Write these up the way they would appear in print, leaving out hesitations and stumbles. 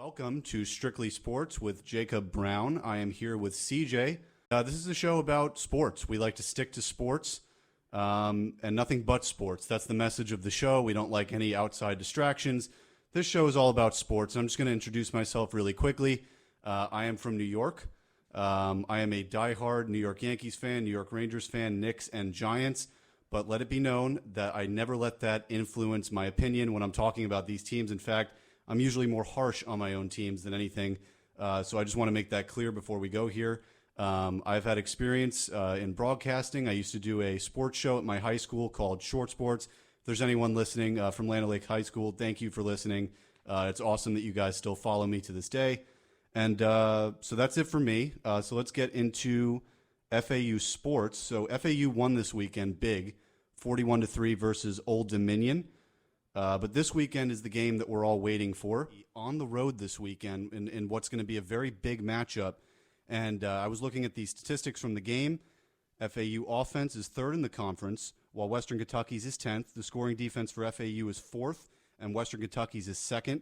Welcome to Strictly Sports with Jacob Browne. I am here with CJ. This is a show about sports. We like to stick to sports and nothing but sports. That's the message of the show. We don't like any outside distractions. This show is all about sports. I'm just going to introduce myself really quickly. I am from New York. I am a diehard New York Yankees fan, New York Rangers fan, Knicks, and Giants. But let it be known that I never let that influence my opinion when I'm talking about these teams. In fact, I'm usually more harsh on my own teams than anything. So I just want to make that clear before we go here. I've had experience in broadcasting. I used to do a sports show at my high school called Short Sports. If there's anyone listening from Land O'Lake High School, thank you for listening. It's awesome that you guys still follow me to this day. And so that's it for me. So let's get into FAU sports. So FAU won this weekend big, 41-3 versus Old Dominion. But this weekend is the game that we're all waiting for. On the road this weekend in what's going to be a very big matchup. And I was looking at the statistics from the game. FAU offense is third in the conference, while Western Kentucky's is 10th. The scoring defense for FAU is fourth, and Western Kentucky's is second.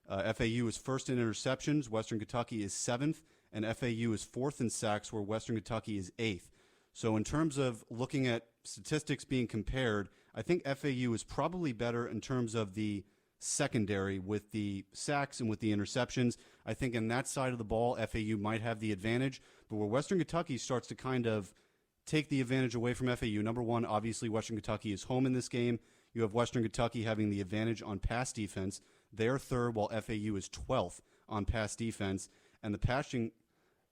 FAU is first in interceptions. Western Kentucky is seventh, and FAU is fourth in sacks, where Western Kentucky is eighth. So in terms of looking at statistics being compared, I think FAU is probably better in terms of the secondary with the sacks and with the interceptions. I think in that side of the ball, FAU might have the advantage. But where Western Kentucky starts to kind of take the advantage away from FAU, number one, obviously Western Kentucky is home in this game. You have Western Kentucky having the advantage on pass defense. They're third, while FAU is 12th on pass defense. And the passing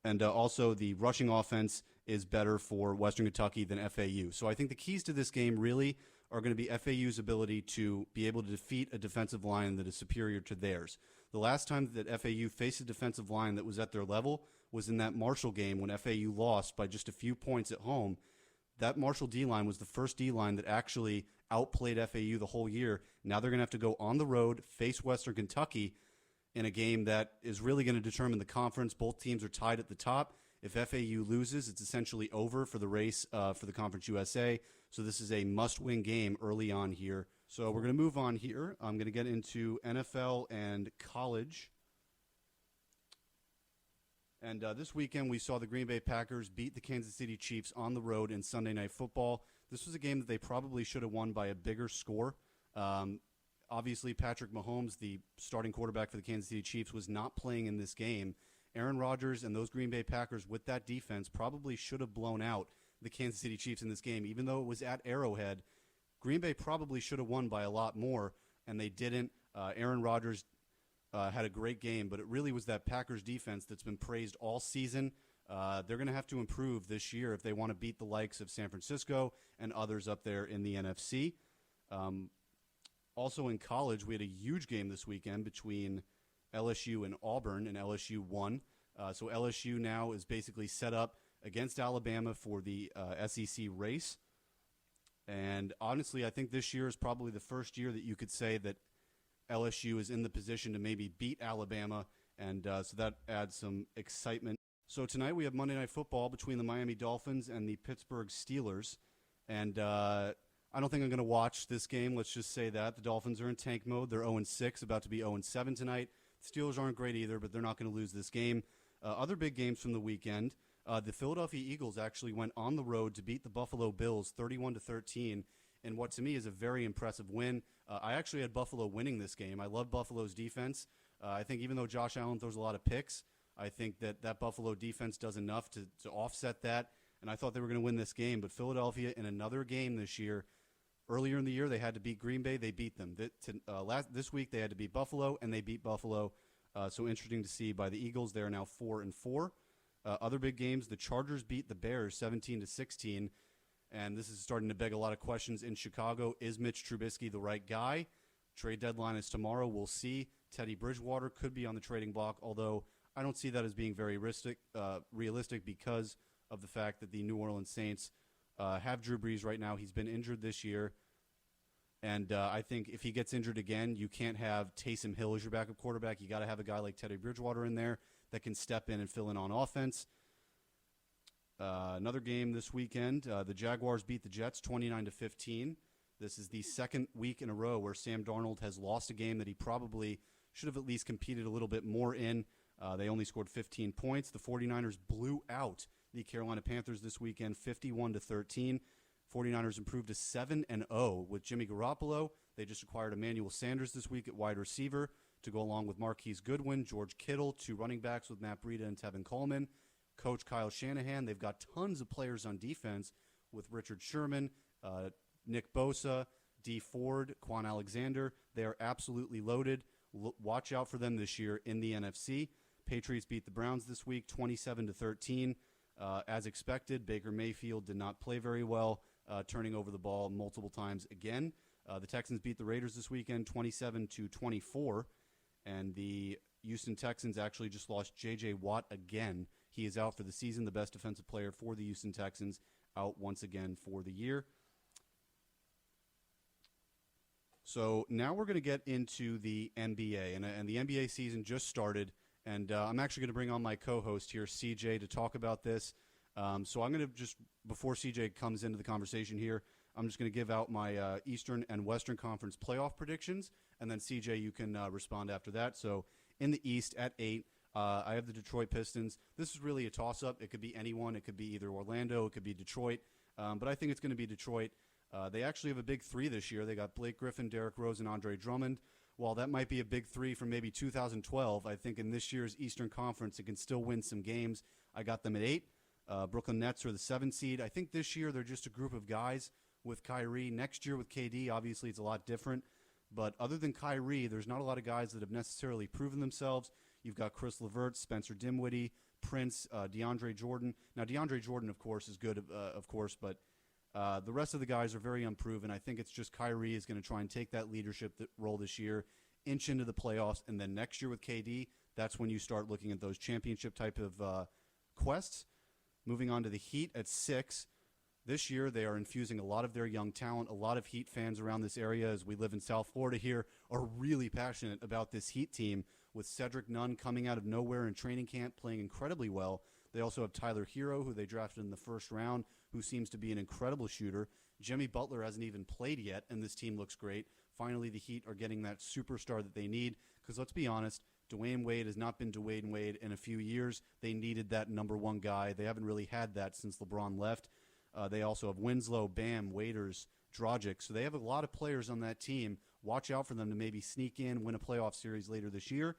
and also the rushing offense is better for Western Kentucky than FAU. So I think the keys to this game really are going to be FAU's ability to be able to defeat a defensive line that is superior to theirs. The last time that FAU faced a defensive line that was at their level was in that Marshall game when FAU lost by just a few points at home. That Marshall D-line was the first D-line that actually outplayed FAU the whole year. Now they're going to have to go on the road, face Western Kentucky in a game that is really going to determine the conference. Both teams are tied at the top. If FAU loses, it's essentially over for the race for the Conference USA. So this is a must-win game early on here. So we're going to move on here. I'm going to get into NFL and college. And this weekend we saw the Green Bay Packers beat the Kansas City Chiefs on the road in Sunday Night Football. This was a game that they probably should have won by a bigger score. Obviously, Patrick Mahomes, the starting quarterback for the Kansas City Chiefs, was not playing in this game. Aaron Rodgers and those Green Bay Packers with that defense probably should have blown out the Kansas City Chiefs in this game. Even though it was at Arrowhead, Green Bay probably should have won by a lot more, and they didn't. Aaron Rodgers had a great game, but it really was that Packers defense that's been praised all season. They're going to have to improve this year if they want to beat the likes of San Francisco and others up there in the NFC. Also in college, we had a huge game this weekend between LSU and Auburn, and LSU won. So LSU now is basically set up against Alabama for the SEC race. And honestly, I think this year is probably the first year that you could say that LSU is in the position to maybe beat Alabama, and so that adds some excitement. So tonight we have Monday Night Football between the Miami Dolphins and the Pittsburgh Steelers. And I don't think I'm going to watch this game. Let's just say that. The Dolphins are in tank mode. They're 0-6, about to be 0-7 tonight. The Steelers aren't great either, but they're not going to lose this game. Other big games from the weekend. The Philadelphia Eagles actually went on the road to beat the Buffalo Bills 31-13 in what to me is a very impressive win. I actually had Buffalo winning this game. I love Buffalo's defense. I think even though Josh Allen throws a lot of picks, I think that Buffalo defense does enough to offset that, and I thought they were going to win this game. But Philadelphia, in another game this year, earlier in the year, they had to beat Green Bay. They beat them. This week, they had to beat Buffalo, and they beat Buffalo. So interesting to see by the Eagles. They're now 4-4. Other big games, the Chargers beat the Bears 17-16, and this is starting to beg a lot of questions in Chicago. Is Mitch Trubisky the right guy? Trade deadline is tomorrow. We'll see. Teddy Bridgewater could be on the trading block, although I don't see that as being very realistic because of the fact that the New Orleans Saints have Drew Brees right now. He's been injured this year, and I think if he gets injured again, you can't have Taysom Hill as your backup quarterback. You got to have a guy like Teddy Bridgewater in there that can step in and fill in on offense. Another game this weekend, the Jaguars beat the Jets 29-15. This is the second week in a row where Sam Darnold has lost a game that he probably should have at least competed a little bit more in. They only scored 15 points. The 49ers blew out the Carolina Panthers this weekend, 51-13. 49ers improved to 7-0 with Jimmy Garoppolo. They just acquired Emmanuel Sanders this week at wide receiver to go along with Marquise Goodwin, George Kittle, 2 running backs with Matt Breida and Tevin Coleman. Coach Kyle Shanahan, they've got tons of players on defense with Richard Sherman, Nick Bosa, D. Ford, Quan Alexander. They are absolutely loaded. Watch out for them this year in the NFC. Patriots beat the Browns this week, 27-13. As expected, Baker Mayfield did not play very well, turning over the ball multiple times again. The Texans beat the Raiders this weekend, 27-24. And the Houston Texans actually just lost J.J. Watt again. He is out for the season, the best defensive player for the Houston Texans, out once again for the year. So now we're going to get into the NBA, and the NBA season just started, and I'm actually going to bring on my co-host here, CJ, to talk about this. So I'm going to just, before CJ comes into the conversation here, I'm just going to give out my Eastern and Western Conference playoff predictions, and then CJ, you can respond after that. So in the East at 8, I have the Detroit Pistons. This is really a toss-up. It could be anyone. It could be either Orlando. It could be Detroit. But I think it's going to be Detroit. They actually have a big 3 this year. They got Blake Griffin, Derrick Rose, and Andre Drummond. While that might be a big 3 from maybe 2012, I think in this year's Eastern Conference, it can still win some games. I got them at 8. Brooklyn Nets are the 7 seed. I think this year they're just a group of guys with Kyrie. Next year with KD, obviously it's a lot different. But other than Kyrie, there's not a lot of guys that have necessarily proven themselves. You've got Chris LeVert, Spencer Dinwiddie, Prince, DeAndre Jordan. Now, DeAndre Jordan, of course, is good, of course, but the rest of the guys are very unproven. I think it's just Kyrie is going to try and take that leadership role this year, inch into the playoffs, and then next year with KD, that's when you start looking at those championship type of quests. Moving on to the Heat at 6. This year, they are infusing a lot of their young talent. A lot of Heat fans around this area, as we live in South Florida here, are really passionate about this Heat team, with Cedric Nunn coming out of nowhere in training camp, playing incredibly well. They also have Tyler Hero, who they drafted in the first round, who seems to be an incredible shooter. Jimmy Butler hasn't even played yet, and this team looks great. Finally, the Heat are getting that superstar that they need, because let's be honest, Dwayne Wade has not been Dwayne Wade in a few years. They needed that number 1 guy. They haven't really had that since LeBron left. They also have Winslow, Bam, Waiters, Dragic. So they have a lot of players on that team. Watch out for them to maybe sneak in, win a playoff series later this year.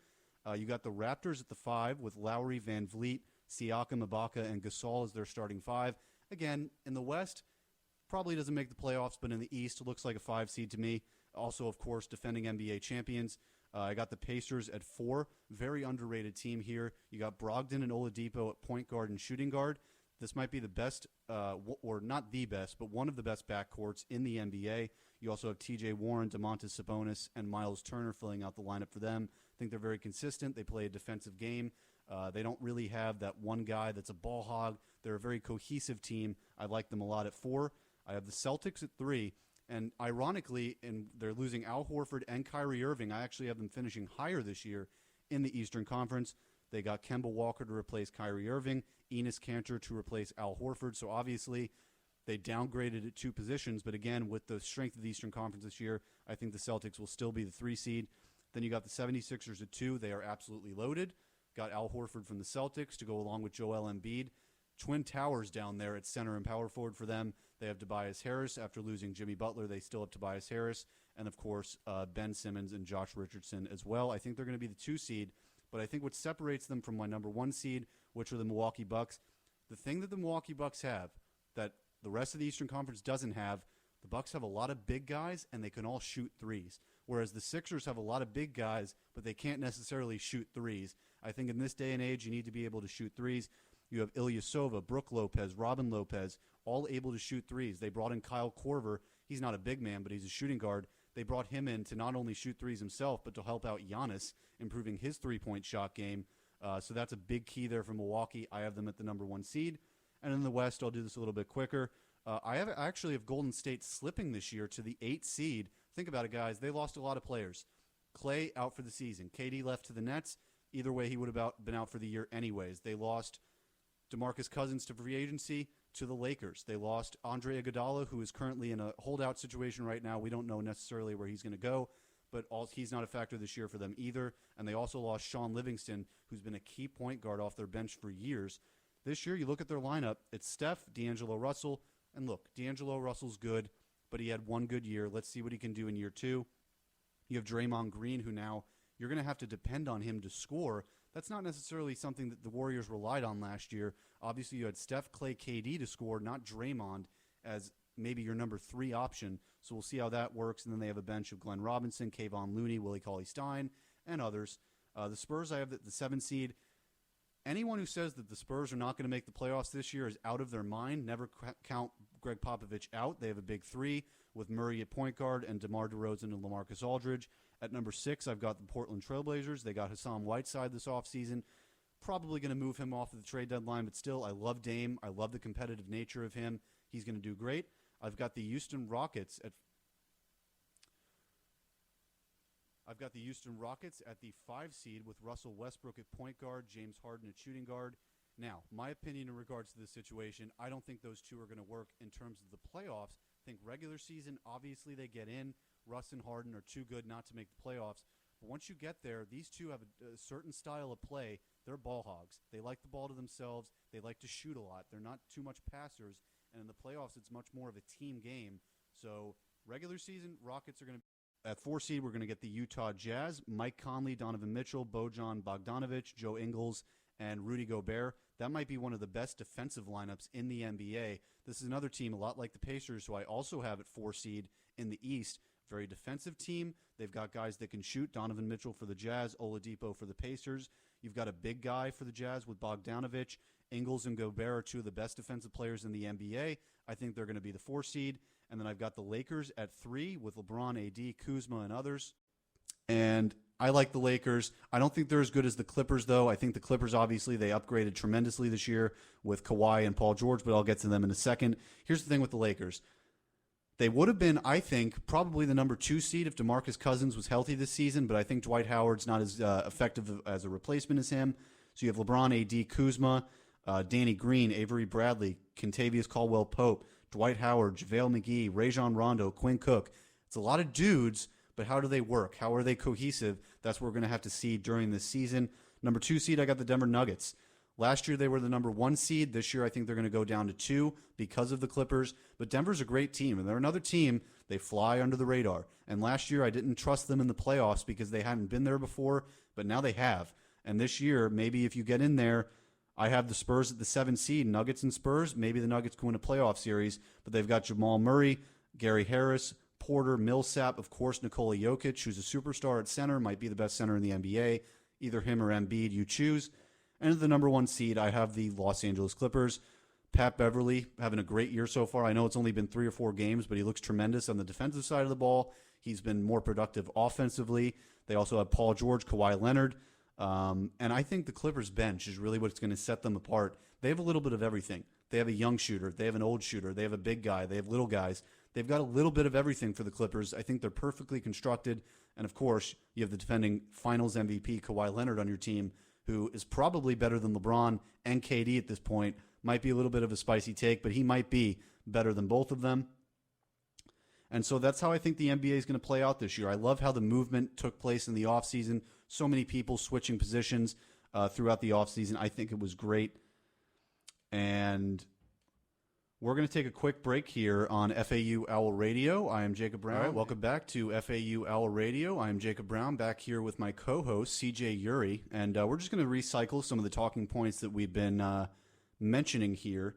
You got the Raptors at the 5 with Lowry, Van Vliet, Siakam, Ibaka, and Gasol as their starting 5. Again, in the West, probably doesn't make the playoffs, but in the East, it looks like a 5 seed to me. Also, of course, defending NBA champions. I got the Pacers at 4. Very underrated team here. You got Brogdon and Oladipo at point guard and shooting guard. This might be the best, or not the best, but one of the best backcourts in the NBA. You also have T.J. Warren, Domantas Sabonis, and Miles Turner filling out the lineup for them. I think they're very consistent. They play a defensive game. They don't really have that one guy that's a ball hog. They're a very cohesive team. I like them a lot at 4. I have the Celtics at 3. And ironically, they're losing Al Horford and Kyrie Irving. I actually have them finishing higher this year in the Eastern Conference. They got Kemba Walker to replace Kyrie Irving, Enes Kanter to replace Al Horford. So obviously they downgraded at 2 positions. But again, with the strength of the Eastern Conference this year, I think the Celtics will still be the 3 seed. Then you got the 76ers at 2. They are absolutely loaded. Got Al Horford from the Celtics to go along with Joel Embiid. Twin towers down there at center and power forward for them. They have Tobias Harris. After losing Jimmy Butler, they still have Tobias Harris. And, of course, Ben Simmons and Josh Richardson as well. I think they're going to be the 2 seed. But I think what separates them from my number 1 seed, which are the Milwaukee Bucks, the thing that the Milwaukee Bucks have that the rest of the Eastern Conference doesn't have, the Bucks have a lot of big guys, and they can all shoot threes. Whereas the Sixers have a lot of big guys, but they can't necessarily shoot threes. I think in this day and age, you need to be able to shoot threes. You have Ilyasova, Brook Lopez, Robin Lopez, all able to shoot threes. They brought in Kyle Korver. He's not a big man, but he's a shooting guard. They brought him in to not only shoot threes himself, but to help out Giannis, improving his three-point shot game. So that's a big key there for Milwaukee. I have them at the number 1 seed. And in the West, I'll do this a little bit quicker. I actually have Golden State slipping this year to the 8th seed. Think about it, guys. They lost a lot of players. Clay out for the season. KD left to the Nets. Either way, he would have been out for the year anyways. They lost DeMarcus Cousins to free agency to the Lakers. They lost Andre Iguodala, who is currently in a holdout situation right now. We don't know necessarily where he's going to go. but he's not a factor this year for them either. And they also lost Sean Livingston, who's been a key point guard off their bench for years. This year, you look at their lineup, it's Steph, D'Angelo Russell, and look, D'Angelo Russell's good, but he had one good year. Let's see what he can do in year 2. You have Draymond Green, who now you're going to have to depend on him to score. That's not necessarily something that the Warriors relied on last year. Obviously, you had Steph, Clay, KD to score, not Draymond as maybe your number 3 option. So we'll see how that works. And then they have a bench of Glenn Robinson, Kayvon Looney, Willie Cauley-Stein, and others. The Spurs, I have the 7 seed. Anyone who says that the Spurs are not going to make the playoffs this year is out of their mind. Never count Greg Popovich out. They have a big 3 with Murray at point guard and DeMar DeRozan and LaMarcus Aldridge. At number 6, I've got the Portland Trailblazers. They got Hassan Whiteside this offseason. Probably going to move him off of the trade deadline, but still, I love Dame. I love the competitive nature of him. He's going to do great. I've got the Houston Rockets at the 5 seed with Russell Westbrook at point guard, James Harden at shooting guard. Now, my opinion in regards to this situation, I don't think those two are going to work in terms of the playoffs. I think regular season, obviously they get in. Russ and Harden are too good not to make the playoffs. But once you get there, these two have a certain style of play. They're ball hogs. They like the ball to themselves. They like to shoot a lot. They're not too much passers. And in the playoffs, it's much more of a team game. So regular season, Rockets are going to at 4 seed, we're going to get the Utah Jazz, Mike Conley, Donovan Mitchell, Bojan Bogdanovic, Joe Ingles, and Rudy Gobert. That might be one of the best defensive lineups in the NBA. This is another team a lot like the Pacers, who I also have at 4 seed in the East. Very defensive team. They've got guys that can shoot. Donovan Mitchell for the Jazz, Oladipo for the Pacers. You've got a big guy for the Jazz with Bogdanovic. Ingles and Gobert are 2 of the best defensive players in the NBA. I think they're going to be the 4 seed. And then I've got the Lakers at 3 with LeBron, AD, Kuzma, and others. And I like the Lakers. I don't think they're as good as the Clippers, though. I think the Clippers, obviously, they upgraded tremendously this year with Kawhi and Paul George, but I'll get to them in a second. Here's the thing with the Lakers. They would have been, I think, probably the number 2 seed if DeMarcus Cousins was healthy this season, but I think Dwight Howard's not as effective as a replacement as him. So you have LeBron, AD, Kuzma, Danny Green, Avery Bradley, Kentavious Caldwell-Pope, Dwight Howard, JaVale McGee, Rajon Rondo, Quinn Cook. It's a lot of dudes, but how do they work? How are they cohesive? That's what we're going to have to see during this season. Number 2 seed, I got the Denver Nuggets. Last year, they were the number 1 seed. This year, I think they're going to go down to 2 because of the Clippers. But Denver's a great team, and they're another team. They fly under the radar. And last year, I didn't trust them in the playoffs because they hadn't been there before, but now they have. And this year, maybe if you get in there, I have the Spurs at the 7 seed, Nuggets and Spurs. Maybe the Nuggets go in a playoff series, but they've got Jamal Murray, Gary Harris, Porter, Millsap, of course, Nikola Jokic, who's a superstar at center, might be the best center in the NBA. Either him or Embiid, you choose. And at the number 1 seed, I have the Los Angeles Clippers. Pat Beverly having a great year so far. I know it's only been 3 or 4 games, but he looks tremendous on the defensive side of the ball. He's been more productive offensively. They also have Paul George, Kawhi Leonard. And I think the Clippers bench is really what's going to set them apart. They have a little bit of everything. They have a young shooter. They have an old shooter. They have a big guy. They have little guys. They've got a little bit of everything for the Clippers. I think they're perfectly constructed. And, of course, you have the defending finals MVP, Kawhi Leonard, on your team, who is probably better than LeBron and KD at this point. Might be a little bit of a spicy take, but he might be better than both of them. And so that's how I think the NBA is going to play out this year. I love how the movement took place in the offseason. So many people switching positions throughout the offseason. I think it was great. And we're going to take a quick break here on FAU Owl Radio. I am Jacob Browne. All right, welcome back to FAU Owl Radio. I am Jacob Browne, back here with my co-host, CJ Uri. And we're just going to recycle some of the talking points that we've been mentioning here.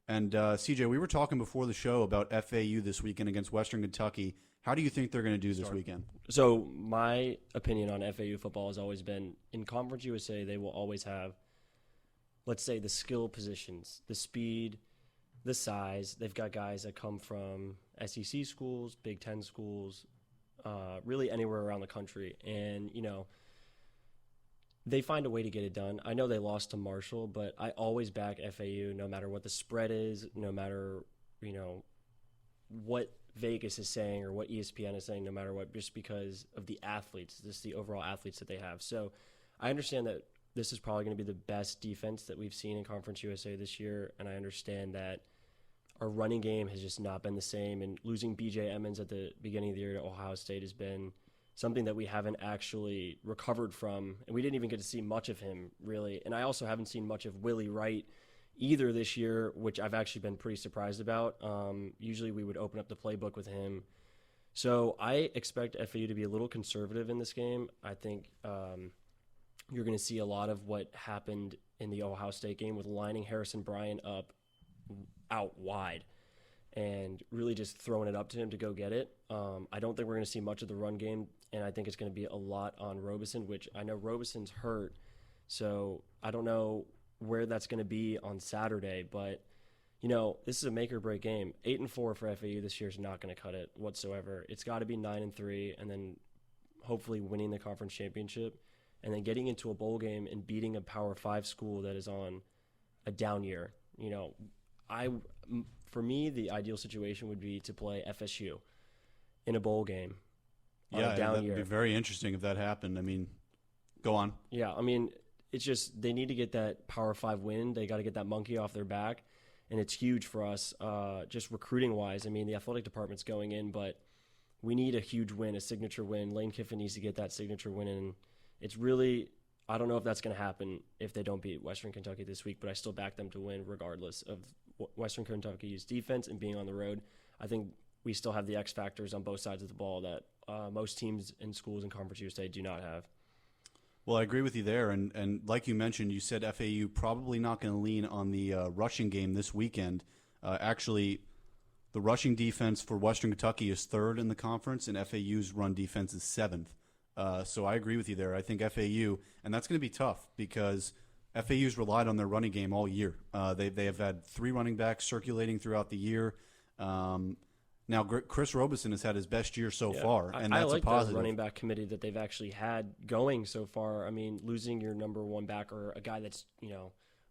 And CJ, we were talking before the show about FAU this weekend against Western Kentucky. How do you think they're going to do this weekend? So my opinion on FAU football has always been, in Conference USA, they will always have, let's say, the skill positions, the speed, the size. They've got guys that come from SEC schools, Big Ten schools, really anywhere around the country. And, you know, they find a way to get it done. I know they lost to Marshall, but I always back FAU no matter what the spread is, no matter, you know, what Vegas is saying or what ESPN is saying, no matter what, just because of the athletes, just the overall athletes that they have. So I understand that this is probably going to be the best defense that we've seen in Conference USA this year, and I understand that our running game has just not been the same, and losing B.J. Emmons at the beginning of the year to Ohio State has been something that we haven't actually recovered from. And we didn't even get to see much of him, really. And I also haven't seen much of Willie Wright either this year, which I've actually been pretty surprised about. Usually we would open up the playbook with him. So I expect FAU to be a little conservative in this game. I think you're going to see a lot of what happened in the Ohio State game with lining Harrison Bryant up out wide and really just throwing it up to him to go get it. I don't think we're going to see much of the run game, and I think it's going to be a lot on Robeson, which I know Robeson's hurt, so I don't know where that's going to be on Saturday, but this is a make or break game. 8-4 for FAU this year is not going to cut it whatsoever. It's got to be 9-3, and then hopefully winning the conference championship, and then getting into a bowl game and beating a Power 5 school that is on a down year. For me, the ideal situation would be to play FSU in a bowl game on a down year. That'd be very interesting if that happened. I mean, go on. Yeah, I mean, it's just they need to get that Power 5 win. They got to get that monkey off their back, and it's huge for us just recruiting-wise. I mean, the athletic department's going in, but we need a huge win, a signature win. Lane Kiffin needs to get that signature win, and it's really – I don't know if that's going to happen if they don't beat Western Kentucky this week, but I still back them to win regardless of Western Kentucky's defense and being on the road. I think we still have the X factors on both sides of the ball that most teams and schools in Conference USA do not have. Well, I agree with you there. And like you mentioned, you said FAU probably not going to lean on the rushing game this weekend. Actually, the rushing defense for Western Kentucky is 3rd in the conference, and FAU's run defense is 7th. So I agree with you there. I think FAU, and that's going to be tough because FAU's relied on their running game all year. They have had 3 running backs circulating throughout the year. Now, Chris Robeson has had his best year so far, and that's I like a positive. The running back committee that they've actually had going so far. I mean, losing your number 1 back or a guy that's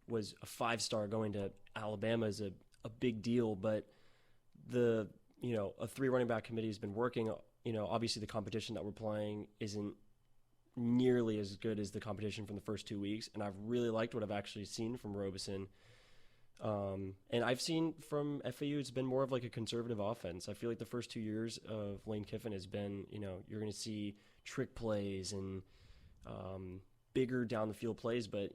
was a 5-star going to Alabama is a big deal, but a 3 running back committee has been working. Obviously the competition that we're playing isn't nearly as good as the competition from the first 2 weeks, and I've really liked what I've actually seen from Robeson. And I've seen from FAU, it's been more of like a conservative offense. I feel like the first 2 years of Lane Kiffin has been, you're going to see trick plays and bigger down the field plays, but,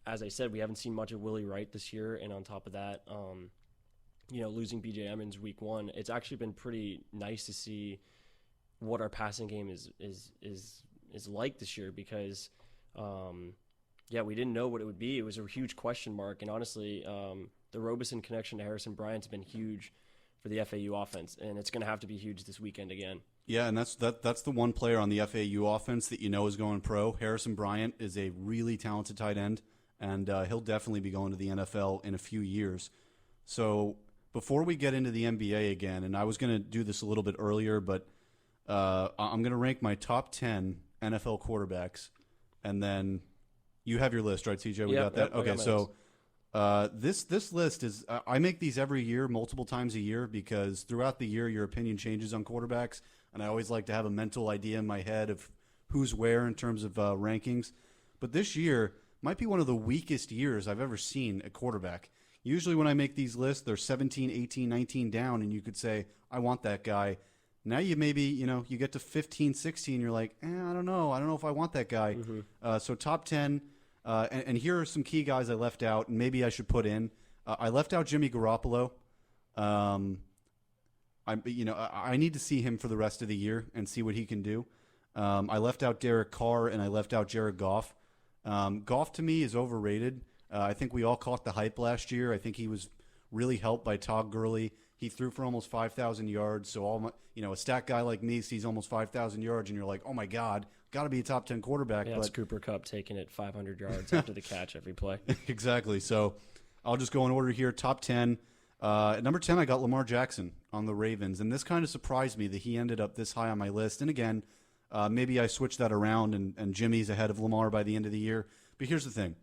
as I said, we haven't seen much of Willie Wright this year, and on top of that, losing B.J. Emmons week 1, it's actually been pretty nice to see what our passing game is like this year because, we didn't know what it would be. It was a huge question mark, and honestly, the Robeson connection to Harrison Bryant's been huge for the FAU offense, and it's going to have to be huge this weekend again. Yeah, and that's the one player on the FAU offense that is going pro. Harrison Bryant is a really talented tight end, and he'll definitely be going to the NFL in a few years. So before we get into the NBA again, and I was going to do this a little bit earlier, but I'm going to rank my top 10 NFL quarterbacks, and then you have your list, right, CJ? We got that? Okay, so this list is I make these every year, multiple times a year, because throughout the year your opinion changes on quarterbacks, and I always like to have a mental idea in my head of who's where in terms of rankings. But this year might be one of the weakest years I've ever seen at quarterback. Usually when I make these lists, they're 17, 18, 19 down, and you could say, I want that guy. Now you maybe, you get to 15, 16, you're like, I don't know if I want that guy. Mm-hmm. So top 10, and here are some key guys I left out, and maybe I should put in. I left out Jimmy Garoppolo. I need to see him for the rest of the year and see what he can do. I left out Derek Carr, and I left out Jared Goff. Goff, to me, is overrated. I think we all caught the hype last year. I think he was really helped by Todd Gurley. He threw for almost 5,000 yards. So a stat guy like me sees almost 5,000 yards, and you're like, oh my God, got to be a top 10 quarterback. Yeah, it's Cooper Kupp taking it 500 yards after the catch every play. Exactly. So I'll just go in order here. Top 10. At number 10, I got Lamar Jackson on the Ravens, and this kind of surprised me that he ended up this high on my list. And again, maybe I switched that around, and Jimmy's ahead of Lamar by the end of the year. But here's the thing.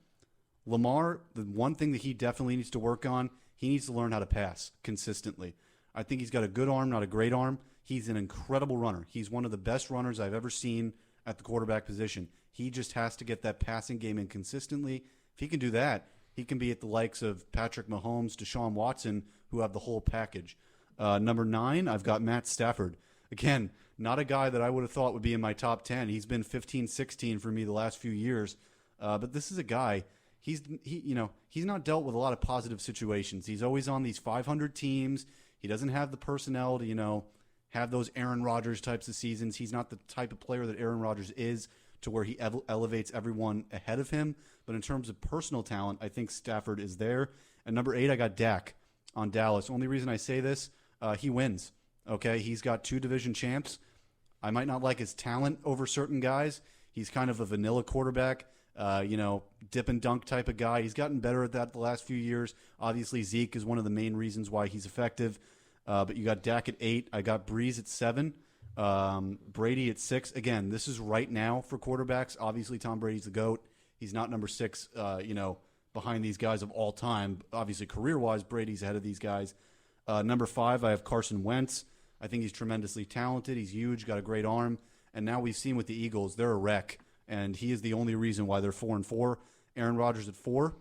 Lamar, the one thing that he definitely needs to work on, he needs to learn how to pass consistently. I think he's got a good arm, not a great arm. He's an incredible runner. He's one of the best runners I've ever seen at the quarterback position. He just has to get that passing game in consistently. If he can do that, he can be at the likes of Patrick Mahomes, Deshaun Watson, who have the whole package. Number 9, I've got Matt Stafford. again, not a guy that I would have thought would be in my top 10. He's been 15, 16 for me the last few years. But this is a guy, he's not dealt with a lot of positive situations. He's always on these 500 teams. He doesn't have the personnel to, have those Aaron Rodgers types of seasons. He's not the type of player that Aaron Rodgers is, to where he elevates everyone ahead of him. But in terms of personal talent, I think Stafford is there. And number 8, I got Dak on Dallas. Only reason I say this, he wins. Okay, he's got 2 division champs. I might not like his talent over certain guys. He's kind of a vanilla quarterback, dip and dunk type of guy. He's gotten better at that the last few years. Obviously, Zeke is one of the main reasons why he's effective. But you got Dak at 8. I got Breeze at 7. Brady at 6. Again, this is right now for quarterbacks. Obviously, Tom Brady's the GOAT. He's not number 6, behind these guys of all time. Obviously, career-wise, Brady's ahead of these guys. Number 5, I have Carson Wentz. I think he's tremendously talented. He's huge, got a great arm. And now we've seen with the Eagles, they're a wreck. And he is the only reason why they're 4-4. Aaron Rodgers at 4.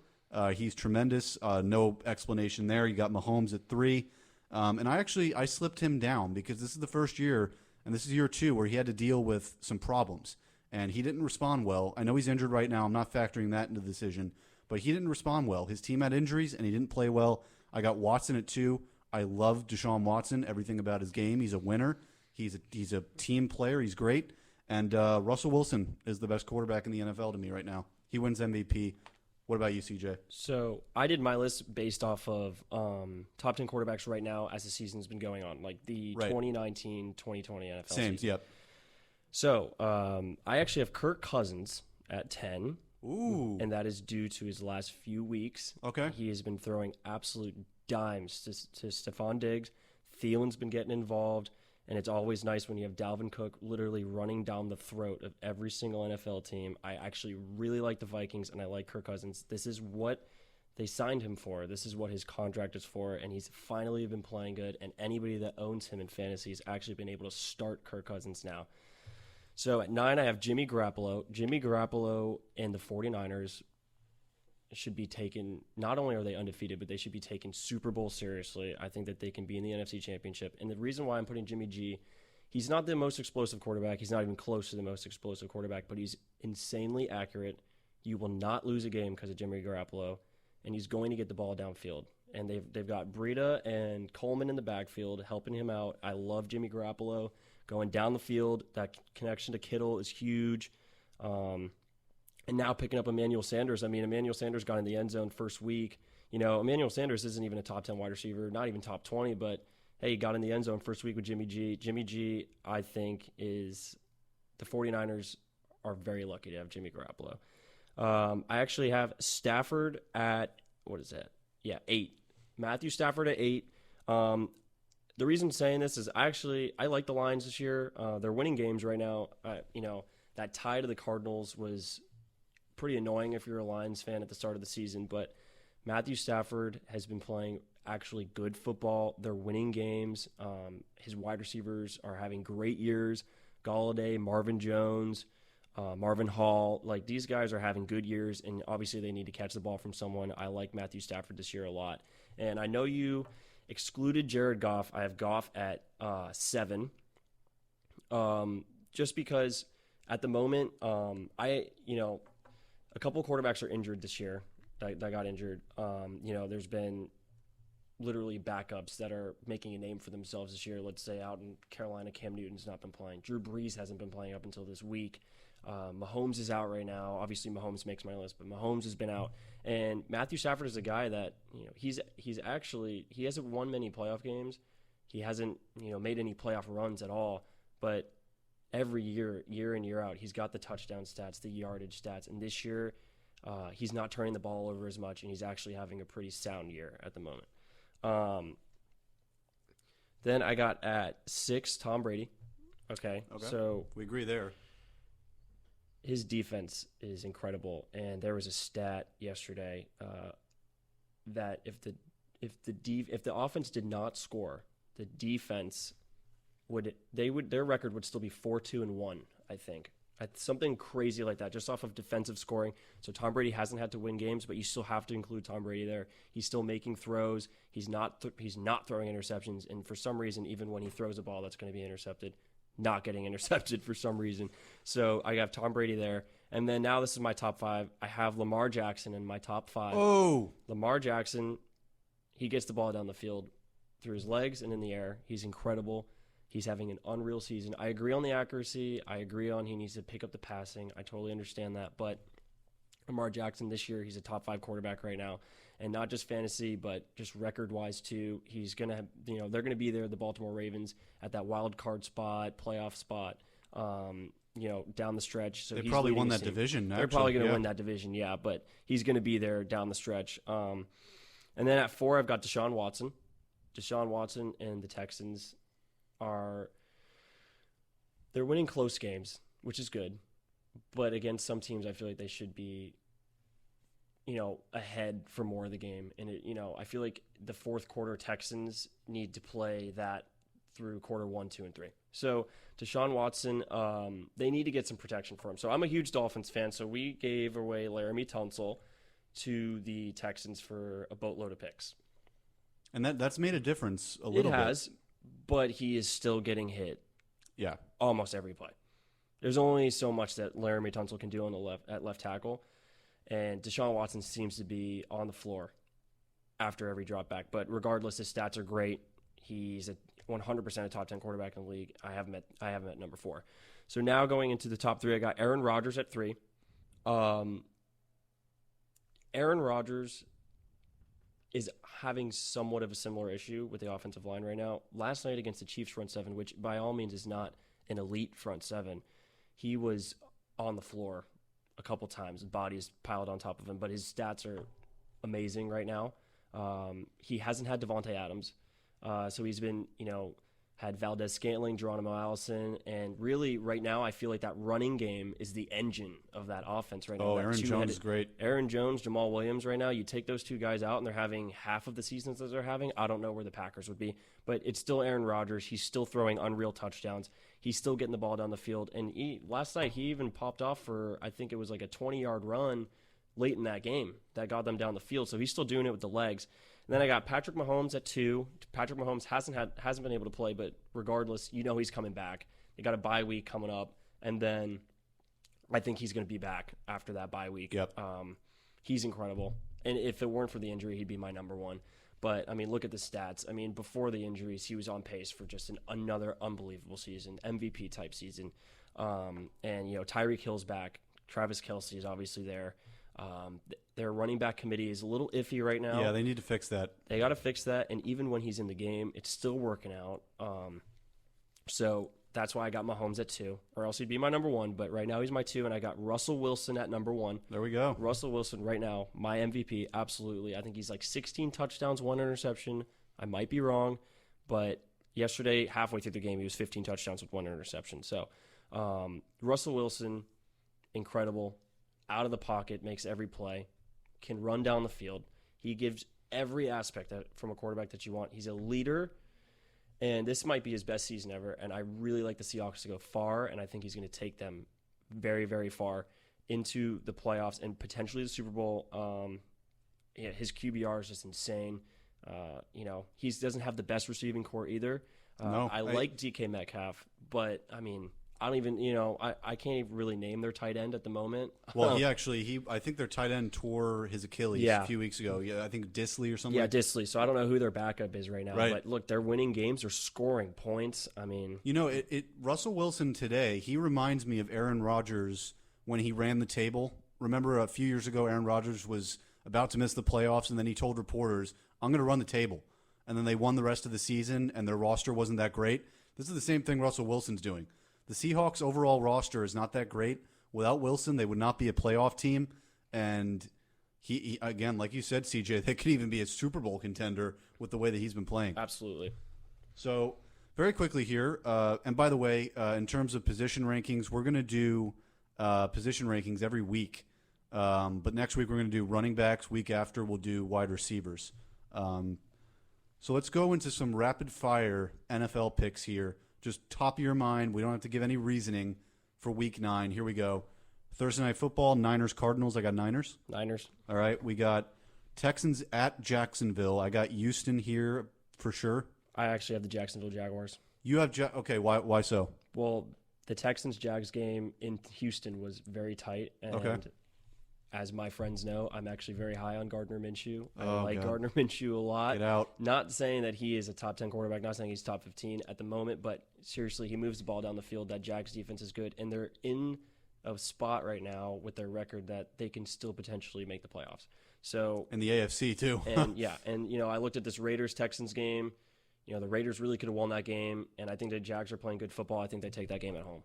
He's tremendous. No explanation there. You got Mahomes at 3. And I slipped him down because this is the first year, and this is year 2, where he had to deal with some problems. And he didn't respond well. I know he's injured right now. I'm not factoring that into the decision. But he didn't respond well. His team had injuries, and he didn't play well. I got Watson at 2. I love Deshaun Watson, everything about his game. He's a winner. He's a team player. He's great. And Russell Wilson is the best quarterback in the NFL to me right now. He wins MVP. What about you, CJ? So I did my list based off of top 10 quarterbacks right now as the season's been going on, like the 2019-2020 NFL Same, season. yep. So I actually have Kirk Cousins at 10. Ooh. And that is due to his last few weeks. Okay. He has been throwing absolute dimes to Stephon Diggs. Thielen's been getting involved. And it's always nice when you have Dalvin Cook literally running down the throat of every single NFL team. I actually really like the Vikings, and I like Kirk Cousins. This is what they signed him for. This is what his contract is for, and he's finally been playing good. And anybody that owns him in fantasy has actually been able to start Kirk Cousins now. So at 9, I have Jimmy Garoppolo. Jimmy Garoppolo and the 49ers should be taken, not only are they undefeated, but they should be taken Super Bowl seriously. I think that they can be in the NFC Championship. And the reason why I'm putting Jimmy G, he's not the most explosive quarterback. He's not even close to the most explosive quarterback, but he's insanely accurate. You will not lose a game because of Jimmy Garoppolo, and he's going to get the ball downfield. And they've got Breida and Coleman in the backfield helping him out. I love Jimmy Garoppolo going down the field. That connection to Kittle is huge. And now picking up Emmanuel Sanders. I mean, Emmanuel Sanders got in the end zone first week. Emmanuel Sanders isn't even a top 10 wide receiver, not even top 20, but hey, he got in the end zone first week with Jimmy G. Jimmy G, I think, is the 49ers are very lucky to have Jimmy Garoppolo. I actually have Stafford at, 8. Matthew Stafford at 8. The reason I'm saying this is I like the Lions this year. They're winning games right now. That tie to the Cardinals was pretty annoying if you're a Lions fan at the start of the season, but Matthew Stafford has been playing actually good football. They're winning games. His wide receivers are having great years. Galladay, Marvin Jones, Marvin Hall, like these guys are having good years, and obviously they need to catch the ball from someone. I like Matthew Stafford this year a lot. And I know you excluded Jared Goff. I have Goff at 7. Just because at the moment, a couple of quarterbacks are injured this year that got injured. There's been literally backups that are making a name for themselves this year. Let's say out in Carolina, Cam Newton's not been playing. Drew Brees hasn't been playing up until this week. Mahomes is out right now. Obviously, Mahomes makes my list, but Mahomes has been out. And Matthew Stafford is a guy that, he hasn't won many playoff games. He hasn't, made any playoff runs at all. But every year in, year out, he's got the touchdown stats, the yardage stats. And this year, he's not turning the ball over as much, and he's actually having a pretty sound year at the moment. Then I got at 6, Tom Brady. Okay. So we agree there. His defense is incredible, and there was a stat yesterday that if the offense did not score, the defense their record would still be 4-2-1, I think. Something crazy like that, just off of defensive scoring. So Tom Brady hasn't had to win games, but you still have to include Tom Brady there. He's still making throws. He's not throwing interceptions, and for some reason, even when he throws a ball that's going to be intercepted, not getting intercepted for some reason. So I have Tom Brady there. And then now this is my top 5. I have Lamar Jackson in my top 5. Oh, Lamar Jackson, he gets the ball down the field through his legs and in the air. He's incredible. He's having an unreal season. I agree on the accuracy. I agree on he needs to pick up the passing. I totally understand that. But Lamar Jackson this year, he's a top 5 quarterback right now. And not just fantasy, but just record-wise too. He's going to, they're going to be there, the Baltimore Ravens, at that wild card spot, playoff spot, down the stretch. So they probably won that division. They're probably going to win that division, yeah. But he's going to be there down the stretch. And then at 4, I've got Deshaun Watson. Deshaun Watson and the Texans they're winning close games, which is good. But against some teams, I feel like they should be, ahead for more of the game. And, I feel like the fourth quarter Texans need to play that through quarter 1, 2, and 3. So Deshaun Watson, they need to get some protection for him. So I'm a huge Dolphins fan. So we gave away Laramie Tunsil to the Texans for a boatload of picks. And that's made a difference a little bit. It has, but he is still getting hit. Yeah. Almost every play. There's only so much that Laramie Tunsil can do at left tackle. And Deshaun Watson seems to be on the floor after every drop back. But regardless, his stats are great. He's a 100% a top 10 quarterback in the league. I have him at number 4. So now going into the top 3, I got Aaron Rodgers at 3. Aaron Rodgers is having somewhat of a similar issue with the offensive line right now. Last night against the Chiefs front 7, which by all means is not an elite front 7, he was on the floor a couple times. His body is piled on top of him, but his stats are amazing right now. He hasn't had Devontae Adams, so he's been, had Valdez-Scantling, Geronimo Allison, and really right now I feel like that running game is the engine of that offense right now. Oh, Aaron Jones is great. Aaron Jones, Jamal Williams right now, you take those two guys out and they're having half of the seasons that they're having. I don't know where the Packers would be, but it's still Aaron Rodgers. He's still throwing unreal touchdowns. He's still getting the ball down the field. And last night he even popped off for, I think it was like a 20-yard run late in that game that got them down the field. So he's still doing it with the legs. And then I got Patrick Mahomes at 2. Patrick Mahomes hasn't been able to play, but regardless, he's coming back. They got a bye week coming up, and then I think he's going to be back after that bye week. Yep. He's incredible. And if it weren't for the injury, he'd be my number 1. But, look at the stats. Before the injuries, he was on pace for just another unbelievable season, MVP-type season. And Tyreek Hill's back. Travis Kelce is obviously there. Their running back committee is a little iffy right now. Yeah, they need to fix that. They got to fix that, and even when he's in the game, it's still working out. So that's why I got Mahomes at 2, or else he'd be my number 1. But right now he's my 2, and I got Russell Wilson at number 1. There we go. Russell Wilson right now, my MVP, absolutely. I think he's like 16 touchdowns, 1 interception. I might be wrong, but yesterday, halfway through the game, he was 15 touchdowns with 1 interception. So Russell Wilson, incredible. Out of the pocket, makes every play, can run down the field. He gives every aspect from a quarterback that you want. He's a leader, and this might be his best season ever, and I really like the Seahawks to go far, and I think he's going to take them very, very far into the playoffs and potentially the Super Bowl. His QBR is just insane. He doesn't have the best receiving core either. I like DK Metcalf, but, I don't even, I can't even really name their tight end at the moment. Well, I think their tight end tore his Achilles a few weeks ago. Yeah, I think Disley or something. Yeah, Disley. So I don't know who their backup is right now. Right. But look, they're winning games. They're scoring points. Russell Wilson today, he reminds me of Aaron Rodgers when he ran the table. Remember a few years ago, Aaron Rodgers was about to miss the playoffs, and then he told reporters, I'm going to run the table. And then they won the rest of the season, and their roster wasn't that great. This is the same thing Russell Wilson's doing. The Seahawks' overall roster is not that great. Without Wilson, they would not be a playoff team. And he again, like you said, CJ, they could even be a Super Bowl contender with the way that he's been playing. Absolutely. So very quickly here, and by the way, in terms of position rankings, we're going to do position rankings every week. But next week we're going to do running backs. Week after we'll do wide receivers. So let's go into some rapid-fire NFL picks here. Just top of your mind. We don't have to give any reasoning for Week 9. Here we go. Thursday Night Football, Niners, Cardinals. I got Niners. Niners. All right. We got Texans at Jacksonville. I got Houston here for sure. I actually have the Jacksonville Jaguars. You have okay. Why so? Well, the Texans-Jags game in Houston was very tight, and as my friends know, I'm actually very high on Gardner Minshew. I like Gardner Minshew a lot. Get out. Not saying that he is a top 10 quarterback, not saying he's top 15 at the moment, but seriously, he moves the ball down the field. That Jags defense is good, and they're in a spot right now with their record that they can still potentially make the playoffs. So in the AFC too. and I looked at this Raiders-Texans game. The Raiders really could have won that game, and I think the Jags are playing good football. I think they take that game at home.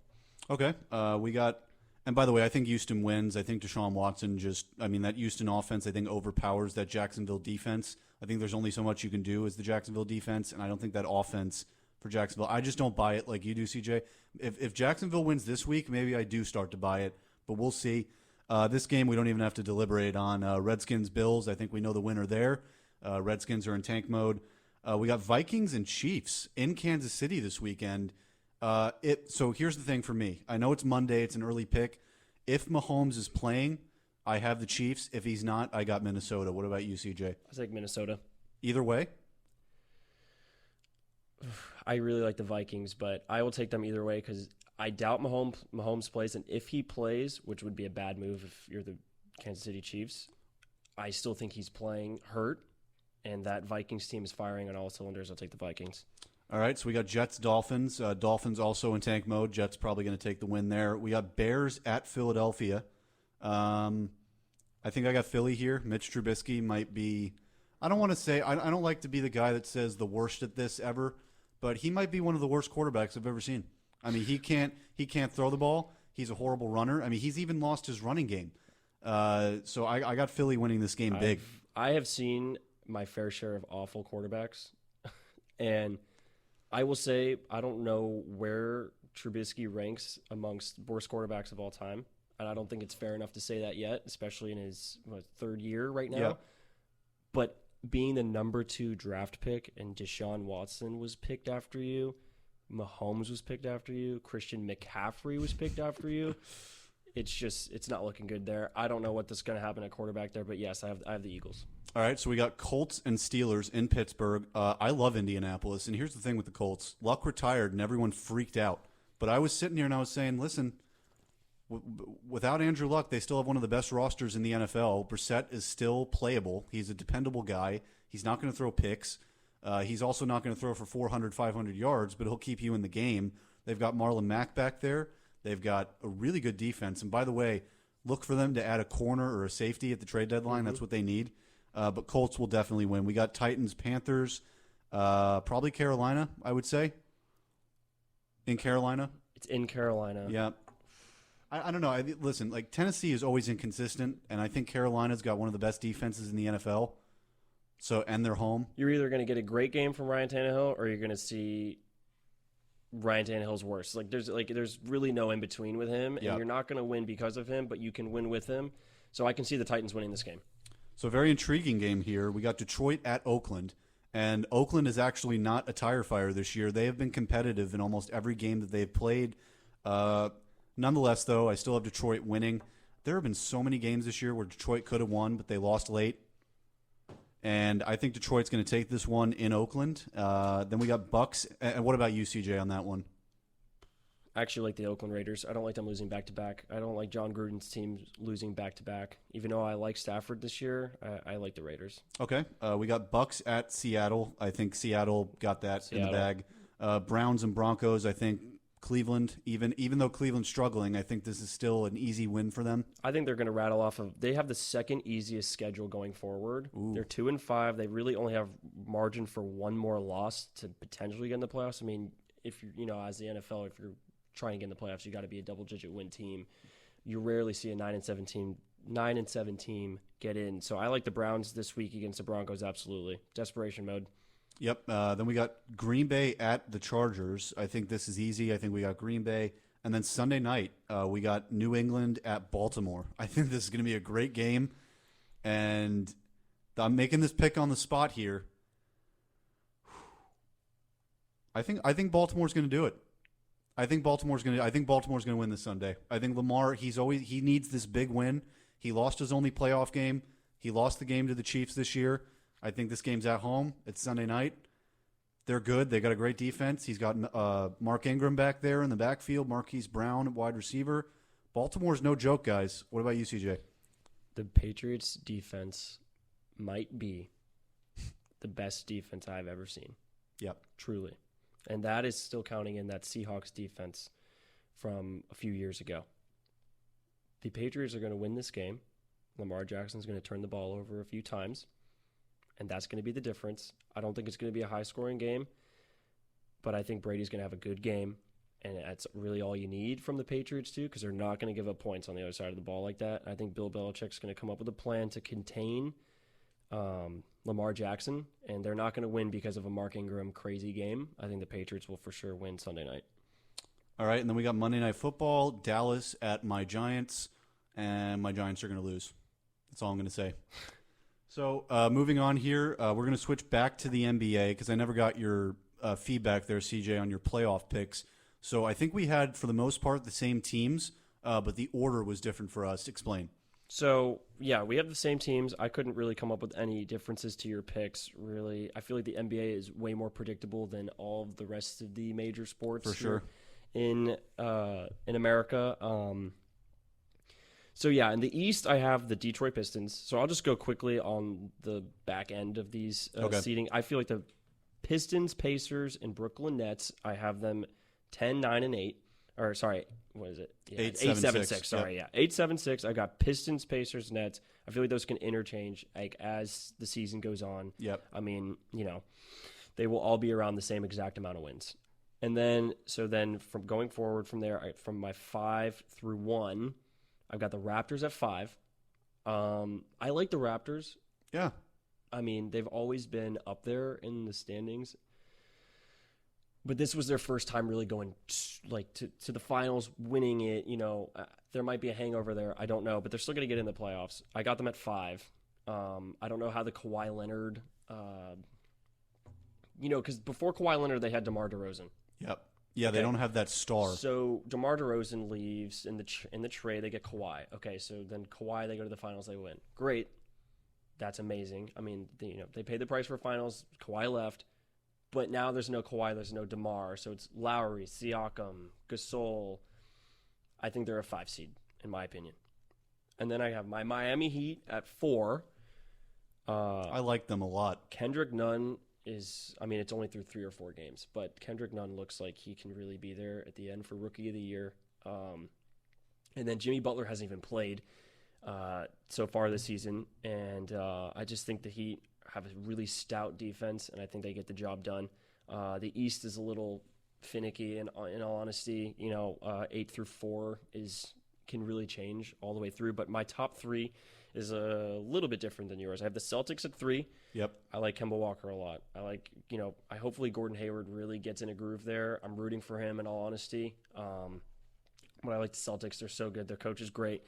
Okay. We got, and by the way, I think Houston wins. I think Deshaun Watson that Houston offense, I think, overpowers that Jacksonville defense. I think there's only so much you can do as the Jacksonville defense, and I don't think that offense for Jacksonville, I just don't buy it like you do, CJ. If Jacksonville wins this week, maybe I do start to buy it, but we'll see. This game, we don't even have to deliberate on. Redskins-Bills, I think we know the winner there. Redskins are in tank mode. We got Vikings and Chiefs in Kansas City this weekend. So here's the thing for me. I know it's Monday. It's an early pick. If Mahomes is playing, I have the Chiefs. If he's not, I got Minnesota. What about you, CJ? I take Minnesota. Either way? I really like the Vikings, but I will take them either way because I doubt Mahomes plays. And if he plays, which would be a bad move if you're the Kansas City Chiefs, I still think he's playing hurt. And that Vikings team is firing on all cylinders. I'll take the Vikings. All right, so we got Jets-Dolphins. Dolphins also in tank mode. Jets probably going to take the win there. We got Bears at Philadelphia. I think I got Philly here. Mitch Trubisky might be – I don't want to say – I don't like to be the guy that says the worst at this ever, but he might be one of the worst quarterbacks I've ever seen. I mean, he can't throw the ball. He's a horrible runner. I mean, he's even lost his running game. So I got Philly winning this game big. I have seen – my fair share of awful quarterbacks. And I will say I don't know where Trubisky ranks amongst worst quarterbacks of all time. And I don't think it's fair enough to say that yet, especially in his third year right now. Yeah. But being the number 2 draft pick and Deshaun Watson was picked after you, Mahomes was picked after you, Christian McCaffrey was picked after you. It's not looking good there. I don't know what's going to happen at quarterback there, but yes, I have the Eagles. All right, so we got Colts and Steelers in Pittsburgh. I love Indianapolis, and here's the thing with the Colts. Luck retired, and everyone freaked out. But I was sitting here, and I was saying, listen, without Andrew Luck, they still have one of the best rosters in the NFL. Brissett is still playable. He's a dependable guy. He's not going to throw picks. He's also not going to throw for 400, 500 yards, but he'll keep you in the game. They've got Marlon Mack back there. They've got a really good defense. And by the way, look for them to add a corner or a safety at the trade deadline. Mm-hmm. That's what they need. But Colts will definitely win. We got Titans, Panthers, probably Carolina, I would say. In Carolina. It's in Carolina. Yeah. I don't know. Listen, like Tennessee is always inconsistent, and I think Carolina's got one of the best defenses in the NFL. So, and they're home. You're either going to get a great game from Ryan Tannehill, or you're going to see Ryan Tannehill's worse. There's really no in between with him, and you're not going to win because of him, but you can win with him. So I can see the Titans winning this game. So a very intriguing game here. We got Detroit at Oakland, and Oakland is actually not a tire fire this year. They have been competitive in almost every game that they've played. Nonetheless, though, I still have Detroit winning. There have been so many games this year where Detroit could have won, but they lost late. And I think Detroit's going to take this one in Oakland. Then we got Bucks. And what about you, CJ, on that one? I actually like the Oakland Raiders. I don't like them losing back-to-back. I don't like John Gruden's team losing back-to-back. Even though I like Stafford this year, I like the Raiders. Okay. We got Bucks at Seattle. I think Seattle got that in the bag. Browns and Broncos, I think Cleveland, even though Cleveland's struggling, I think this is still an easy win for them. I think they're going to rattle off they have the second easiest schedule going forward. Ooh. They're 2-5. They really only have margin for one more loss to potentially get in the playoffs. I mean, if as the NFL, if you're trying to get in the playoffs, you got to be a double-digit win team. You rarely see a 9-7 team get in. So I like the Browns this week against the Broncos. Absolutely, desperation mode. Yep. Then we got Green Bay at the Chargers. I think this is easy. I think we got Green Bay. And then Sunday night, we got New England at Baltimore. I think this is going to be a great game. And I'm making this pick on the spot here. I think Baltimore's going to do it. I think Baltimore's gonna win this Sunday. I think Lamar, he needs this big win. He lost his only playoff game. He lost the game to the Chiefs this year. I think this game's at home. It's Sunday night. They're good. They got a great defense. He's got Mark Ingram back there in the backfield. Marquise Brown at wide receiver. Baltimore's no joke, guys. What about you, CJ? The Patriots defense might be the best defense I've ever seen. Yep. Truly. And that is still counting in that Seahawks defense from a few years ago. The Patriots are going to win this game. Lamar Jackson's going to turn the ball over a few times, and that's going to be the difference. I don't think it's going to be a high-scoring game, but I think Brady's going to have a good game, and that's really all you need from the Patriots, too, because they're not going to give up points on the other side of the ball like that. I think Bill Belichick's going to come up with a plan to contain Lamar Jackson, and they're not going to win because of a Mark Ingram crazy game. I think the Patriots will for sure win Sunday night. All right, and then we got Monday Night Football, Dallas at my Giants, and my Giants are going to lose. That's all I'm going to say. So moving on here, we're going to switch back to the NBA because I never got your feedback there, CJ, on your playoff picks. So I think we had, for the most part, the same teams, but the order was different for us. Explain. So, yeah, we have the same teams. I couldn't really come up with any differences to your picks, really. I feel like the NBA is way more predictable than all of the rest of the major sports For sure. in America. So, yeah, in the East, I have the Detroit Pistons. So I'll just go quickly on the back end of these seeding. I feel like the Pistons, Pacers, and Brooklyn Nets, I have them 10, 9, and 8. Or, sorry, what is it? Yeah, 8, 7, 6. Sorry, yeah. 8, 7, 6. I got Pistons, Pacers, Nets. I feel like those can interchange like as the season goes on. Yep. I mean, they will all be around the same exact amount of wins. And then, from going forward from there, from my 5 through 1, I've got the Raptors at 5. I like the Raptors. Yeah. I mean, they've always been up there in the standings. But this was their first time really going to the finals, winning it. There might be a hangover there. I don't know, but they're still going to get in the playoffs. I got them at 5. I don't know how the Kawhi Leonard, because before Kawhi Leonard, they had DeMar DeRozan. Yep. Yeah, Okay. They don't have that star. So DeMar DeRozan leaves in the trade. They get Kawhi. Okay, so then Kawhi, they go to the finals, they win. Great. That's amazing. I mean, they paid the price for finals. Kawhi left. But now there's no Kawhi, there's no DeMar. So it's Lowry, Siakam, Gasol. I think they're a 5 seed, in my opinion. And then I have my Miami Heat at 4. I like them a lot. Kendrick Nunn it's only through 3 or 4 games. But Kendrick Nunn looks like he can really be there at the end for Rookie of the Year. And then Jimmy Butler hasn't even played so far this season. And I just think the Heat have a really stout defense, and I think they get the job done. The East is a little finicky, in all honesty. 8 through 4 can really change all the way through. But my top 3 is a little bit different than yours. I have the Celtics at 3. Yep. I like Kemba Walker a lot. I like, hopefully Gordon Hayward really gets in a groove there. I'm rooting for him, in all honesty. But I like the Celtics. They're so good. Their coach is great.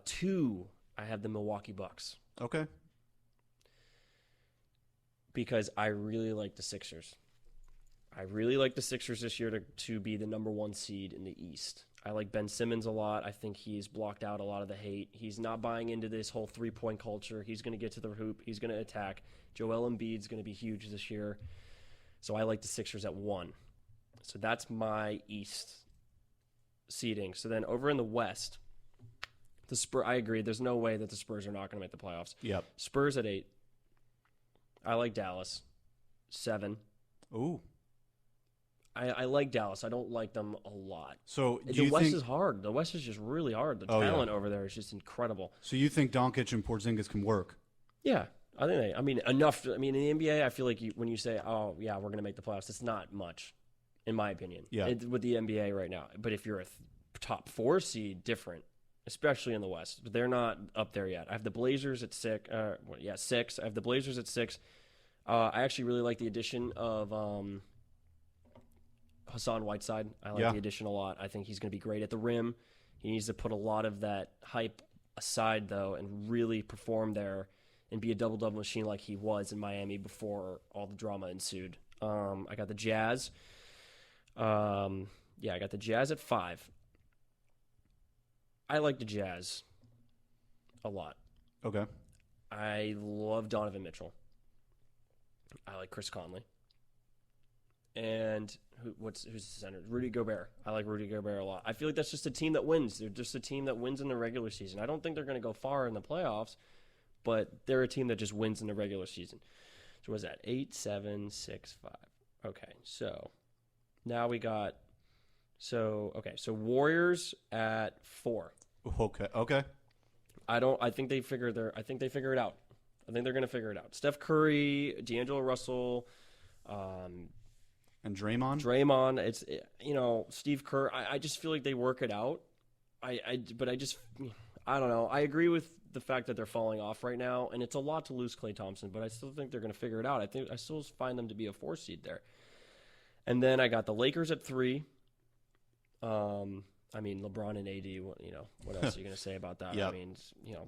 2, I have the Milwaukee Bucks. Okay. Because I really like the Sixers. I really like the Sixers this year to be the number 1 seed in the East. I like Ben Simmons a lot. I think he's blocked out a lot of the hate. He's not buying into this whole 3-point culture. He's going to get to the hoop. He's going to attack. Joel Embiid's going to be huge this year. So I like the Sixers at 1. So that's my East seeding. So then over in the West, I agree. There's no way that the Spurs are not going to make the playoffs. Yep. Spurs at 8. I like Dallas. 7. Ooh. I like Dallas. I don't like them a lot. So The West is hard. The West is just really hard. The talent over there is just incredible. So you think Doncic and Porzingis can work? Yeah. I think enough. In the NBA, I feel like when you say, oh, yeah, we're going to make the playoffs, it's not much, in my opinion, with the NBA right now. But if you're a top 4 seed, different, especially in the West. But they're not up there yet. I have the Blazers at 6. 6. I have the Blazers at 6. I actually really like the addition of Hassan Whiteside. I like the addition a lot. I think he's going to be great at the rim. He needs to put a lot of that hype aside, though, and really perform there and be a double-double machine like he was in Miami before all the drama ensued. I got the Jazz. Yeah, I got the Jazz at 5. I like the Jazz a lot. Okay. I love Donovan Mitchell. I like Chris Conley. And who's the center? Rudy Gobert. I like Rudy Gobert a lot. I feel like that's just a team that wins. They're just a team that wins in the regular season. I don't think they're going to go far in the playoffs, but they're a team that just wins in the regular season. So what is that? 8, 7, 6, 5. Okay, so now we got so Warriors at 4. Okay. I think they figure it out. I think they're going to figure it out. Steph Curry, D'Angelo Russell, And Draymond? it's Steve Kerr. I just feel like they work it out. But I don't know. I agree with the fact that they're falling off right now, and it's a lot to lose Klay Thompson, but I still think they're going to figure it out. I still find them to be a 4 seed there. And then I got the Lakers at 3. LeBron and AD, what else are you going to say about that? Yeah. I mean,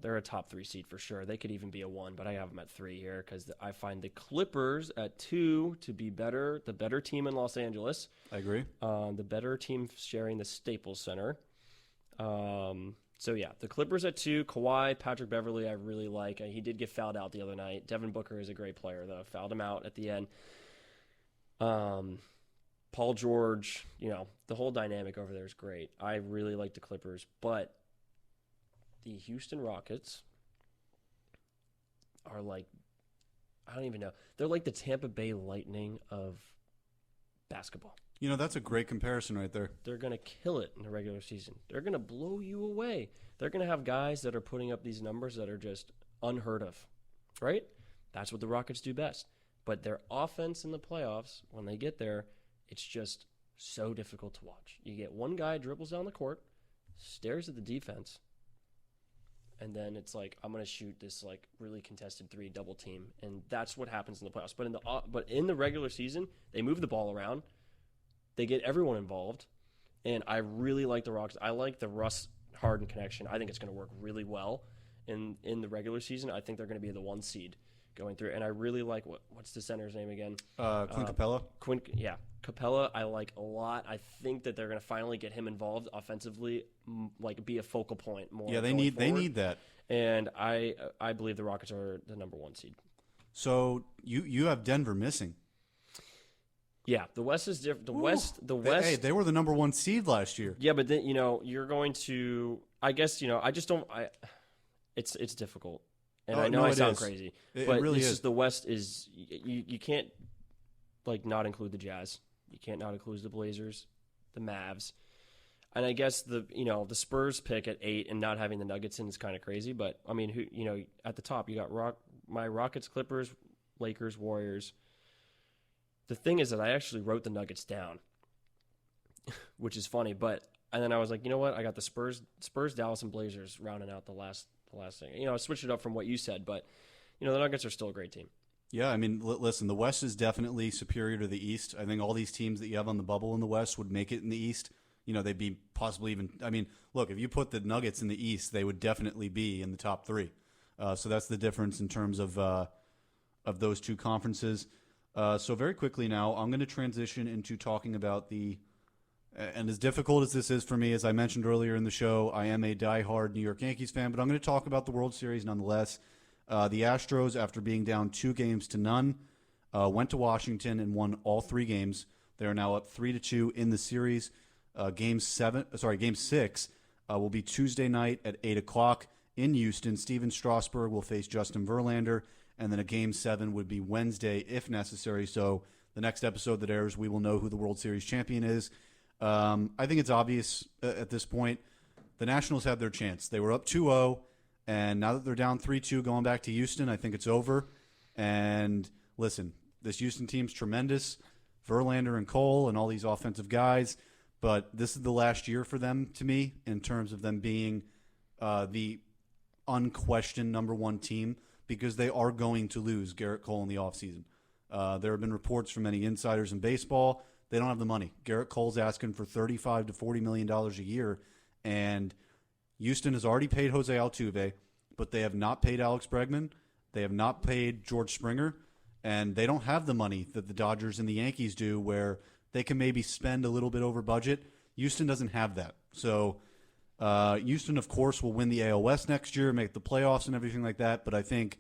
they're a top 3 seed for sure. They could even be a 1, but I have them at 3 here because I find the Clippers at 2 to be the better team in Los Angeles. I agree. The better team sharing the Staples Center. The Clippers at 2. Kawhi, Patrick Beverley, I really like. He did get fouled out the other night. Devin Booker is a great player, though. Fouled him out at the end. Paul George, the whole dynamic over there is great. I really like the Clippers, but the Houston Rockets are like, I don't even know. They're like the Tampa Bay Lightning of basketball. That's a great comparison right there. They're going to kill it in the regular season. They're going to blow you away. They're going to have guys that are putting up these numbers that are just unheard of, right? That's what the Rockets do best. But their offense in the playoffs, when they get there, it's just so difficult to watch. You get one guy dribbles down the court, stares at the defense, and then it's like, I'm going to shoot this like really contested 3 double team, and that's what happens in the playoffs. But in the regular season, they move the ball around. They get everyone involved, and I really like the Rockets. I like the Russ Harden connection. I think it's going to work really well in the regular season. I think they're going to be the 1 seed going through, and I really like what's the center's name again? Clint Capella. Capella I like a lot. I think that they're going to finally get him involved offensively, like be a focal point more. Yeah, they need that. And I believe the Rockets are the number 1 seed. So you have Denver missing. Yeah, the West is different. The West. Hey, they were the number 1 seed last year. Yeah, but then you're going to. I guess I just don't. It's difficult, and I know I sound crazy, but it really it's is. just the West is. You can't not include the Jazz. You can't not include the Blazers, the Mavs, and I guess the Spurs pick at 8 and not having the Nuggets in is kind of crazy. But I mean, at the top you got my Rockets, Clippers, Lakers, Warriors. The thing is that I actually wrote the Nuggets down, which is funny. And then I was like, you know what? I got the Spurs, Dallas, and Blazers rounding out the last thing. I switched it up from what you said, but the Nuggets are still a great team. Yeah, I mean, listen, the West is definitely superior to the East. I think all these teams that you have on the bubble in the West would make it in the East. They'd be possibly even. I mean, look, if you put the Nuggets in the East, they would definitely be in the top 3. So that's the difference in terms of those 2 conferences. So very quickly now, I'm going to transition into talking about and as difficult as this is for me, as I mentioned earlier in the show, I am a diehard New York Yankees fan, but I'm going to talk about the World Series nonetheless. The Astros, after being down 2-0, went to Washington and won all 3 games. They are now up 3-2 in the series. Game 6 will be Tuesday night at 8:00 in Houston. Steven Strasburg will face Justin Verlander. And then a Game 7 would be Wednesday if necessary. So the next episode that airs, we will know who the World Series champion is. I think it's obvious at this point. The Nationals have their chance. They were up 2-0, and now that they're down 3-2 going back to Houston, I think it's over. And listen, this Houston team's tremendous. Verlander and Cole and all these offensive guys. But this is the last year for them, to me, in terms of them being the unquestioned number 1 team, because they are going to lose Garrett Cole in the offseason. There have been reports from many insiders in baseball. They don't have the money. Garrett Cole's asking for $35 to $40 million a year, and Houston has already paid Jose Altuve, but they have not paid Alex Bregman. They have not paid George Springer, and they don't have the money that the Dodgers and the Yankees do, where they can maybe spend a little bit over budget. Houston doesn't have that. So Houston, of course, will win the AL West next year, make the playoffs and everything like that. But I think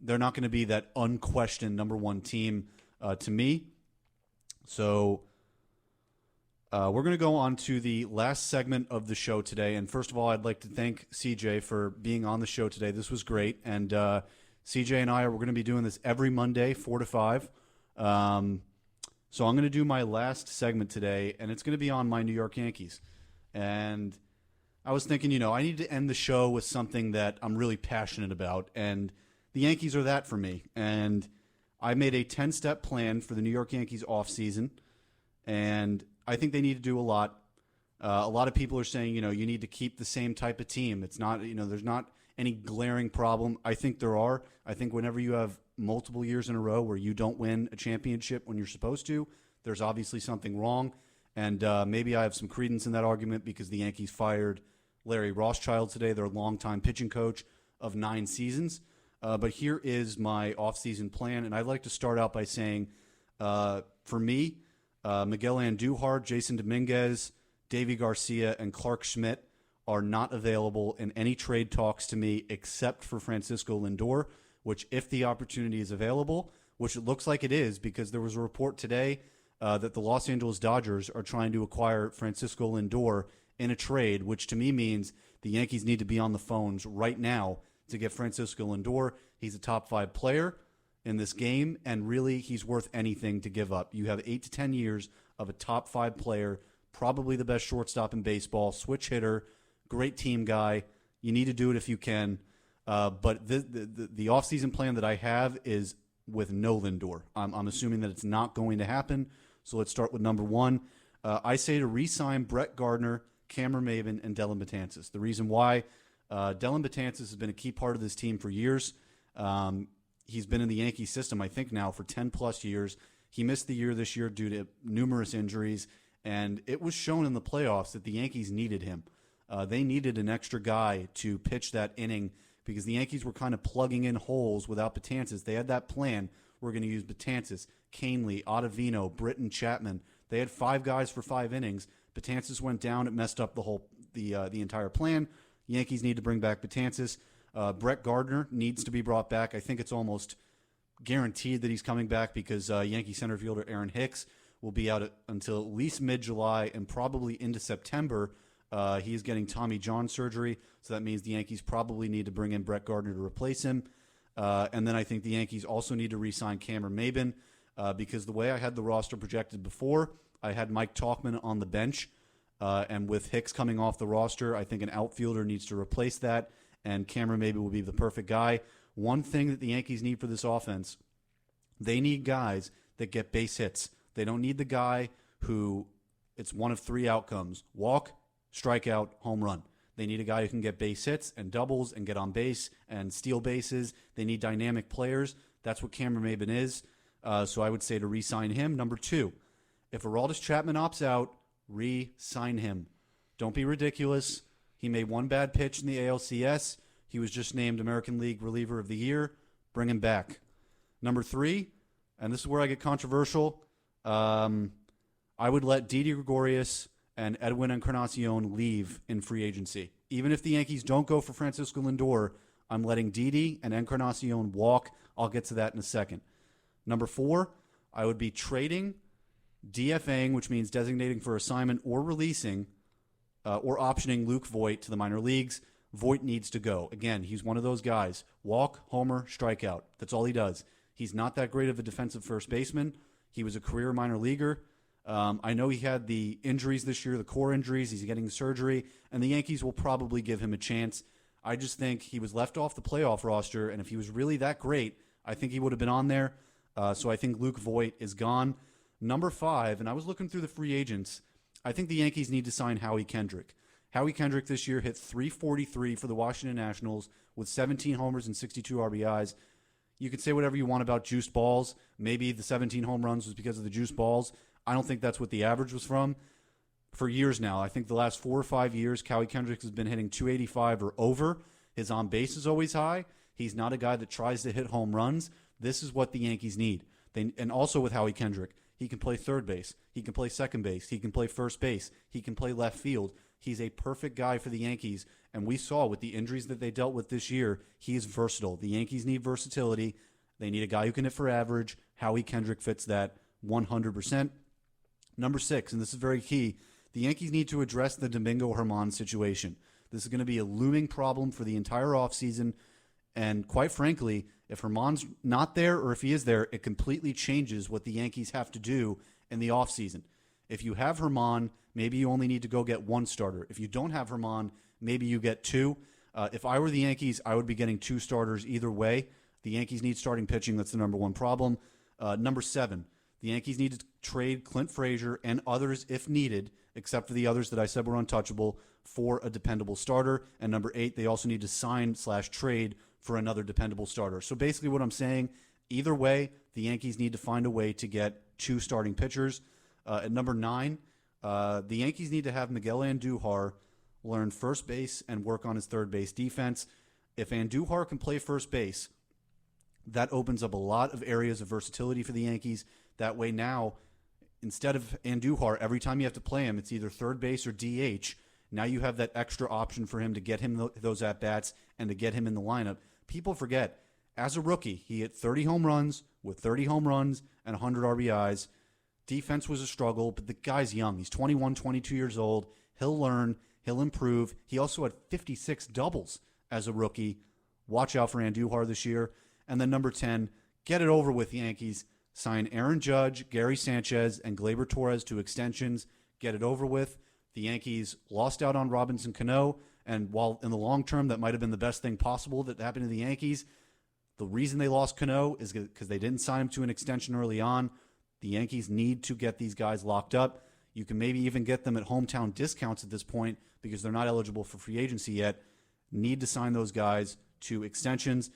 they're not going to be that unquestioned number one team to me. So we're going to go on to the last segment of the show today. And first of all, I'd like to thank CJ for being on the show today. This was great. And CJ and we're going to be doing this every Monday, 4 to 5. So I'm going to do my last segment today, and it's going to be on my New York Yankees. And I was thinking, I need to end the show with something that I'm really passionate about. And the Yankees are that for me. And I made a 10-step plan for the New York Yankees offseason. And I think they need to do a lot. A lot of people are saying, you need to keep the same type of team. It's not, there's not any glaring problem. I think there are. I think whenever you have multiple years in a row where you don't win a championship when you're supposed to, there's obviously something wrong. And maybe I have some credence in that argument because the Yankees fired Larry Rothschild today, their longtime pitching coach of 9 seasons. But here is my offseason plan. And I'd like to start out by saying, for me, Miguel Andujar, Jason Dominguez, Davy Garcia, and Clark Schmidt are not available in any trade talks to me except for Francisco Lindor, which if the opportunity is available, which it looks like it is because there was a report today that the Los Angeles Dodgers are trying to acquire Francisco Lindor in a trade, which to me means the Yankees need to be on the phones right now to get Francisco Lindor. He's a top 5 player in this game, and really he's worth anything to give up. You have 8 to 10 years of a top 5 player, probably the best shortstop in baseball, switch hitter, great team guy. You need to do it if you can. But the offseason plan that I have is with no Lindor. I'm assuming that it's not going to happen. So let's start with number 1. I say to re-sign Brett Gardner, Cameron Maybin, and Dellin Betances. The reason why, Dellin Betances has been a key part of this team for years. He's been in the Yankee system, I think, now for 10-plus years. He missed the year this year due to numerous injuries, and it was shown in the playoffs that the Yankees needed him. They needed an extra guy to pitch that inning because the Yankees were kind of plugging in holes without Betances. They had that plan. We're going to use Betances, Canely, Ottavino, Britton, Chapman. They had 5 guys for 5 innings. Betances went down. It messed up the entire plan. Yankees need to bring back Betances. Brett Gardner needs to be brought back. I think it's almost guaranteed that he's coming back because Yankee center fielder Aaron Hicks will be out until at least mid-July and probably into September. He is getting Tommy John surgery, so that means the Yankees probably need to bring in Brett Gardner to replace him. And then I think the Yankees also need to re-sign Cameron Maybin because the way I had the roster projected before, I had Mike Tauchman on the bench. And with Hicks coming off the roster, I think an outfielder needs to replace that, and Cameron Maybin will be the perfect guy. One thing that the Yankees need for this offense, they need guys that get base hits. They don't need the guy who it's one of 3 outcomes: walk, strikeout, home run. They need a guy who can get base hits and doubles and get on base and steal bases. They need dynamic players. That's what Cameron Maybin is. So I would say to re-sign him. Number 2, if Aroldis Chapman opts out, re-sign him. Don't be ridiculous. He made 1 bad pitch in the ALCS. He was just named American League Reliever of the Year. Bring him back. Number 3, and this is where I get controversial, I would let Didi Gregorius and Edwin Encarnacion leave in free agency. Even if the Yankees don't go for Francisco Lindor, I'm letting Didi and Encarnacion walk. I'll get to that in a second. Number 4, I would be trading, DFAing, which means designating for assignment or releasing, or optioning Luke Voit to the minor leagues. Voit needs to go. Again, he's one of those guys. Walk, homer, strikeout. That's all he does. He's not that great of a defensive first baseman. He was a career minor leaguer. I know he had the injuries this year, the core injuries. He's getting surgery, and the Yankees will probably give him a chance. I just think he was left off the playoff roster, and if he was really that great, I think he would have been on there. So I think Luke Voit is gone. Number 5, and I was looking through the free agents, I think the Yankees need to sign Howie Kendrick. Howie Kendrick this year hit .343 for the Washington Nationals with 17 homers and 62 RBIs. You could say whatever you want about juiced balls. Maybe the 17 home runs was because of the juiced balls. I don't think that's what the average was from. For years now, I think the last 4 or 5 years, Howie Kendrick has been hitting .285 or over. His on-base is always high. He's not a guy that tries to hit home runs. This is what the Yankees need. And also with Howie Kendrick, He can play third base. He can play second base. He can play first base. He can play left field. He's a perfect guy for the Yankees. And we saw with the injuries that they dealt with this year, he is versatile. The Yankees need versatility. They need a guy who can hit for average. Howie Kendrick fits that 100%. Number 6, and this is very key, the Yankees need to address the Domingo Germán situation. This is going to be a looming problem for the entire offseason. And quite frankly, if Germán's not there or if he is there, it completely changes what the Yankees have to do in the offseason. If you have Germán, maybe you only need to go get one starter. If you don't have Germán, maybe you get two. If I were the Yankees, I would be getting two starters either way. The Yankees need starting pitching. That's the number one problem. Number 7, the Yankees need to trade Clint Frazier and others if needed, except for the others that I said were untouchable, for a dependable starter. And number 8, they also need to sign/trade for another dependable starter. So basically what I'm saying, either way, the Yankees need to find a way to get two starting pitchers. At number 9, the Yankees need to have Miguel Andujar learn first base and work on his third base defense. If Andujar can play first base, that opens up a lot of areas of versatility for the Yankees. That way now, instead of Andujar, every time you have to play him, it's either third base or DH. Now you have that extra option for him to get him those at-bats and to get him in the lineup. People forget, as a rookie, he hit 30 home runs with 30 home runs and 100 RBIs. Defense was a struggle, but the guy's young. He's 21, 22 years old. He'll learn. He'll improve. He also had 56 doubles as a rookie. Watch out for Andujar this year. And then number 10, get it over with, Yankees. Sign Aaron Judge, Gary Sanchez, and Gleyber Torres to extensions. Get it over with. The Yankees lost out on Robinson Cano, and while in the long term that might have been the best thing possible that happened to the Yankees, the reason they lost Cano is because they didn't sign him to an extension early on. The Yankees need to get these guys locked up. You can maybe even get them at hometown discounts at this point because they're not eligible for free agency yet. Need to sign those guys to extensions.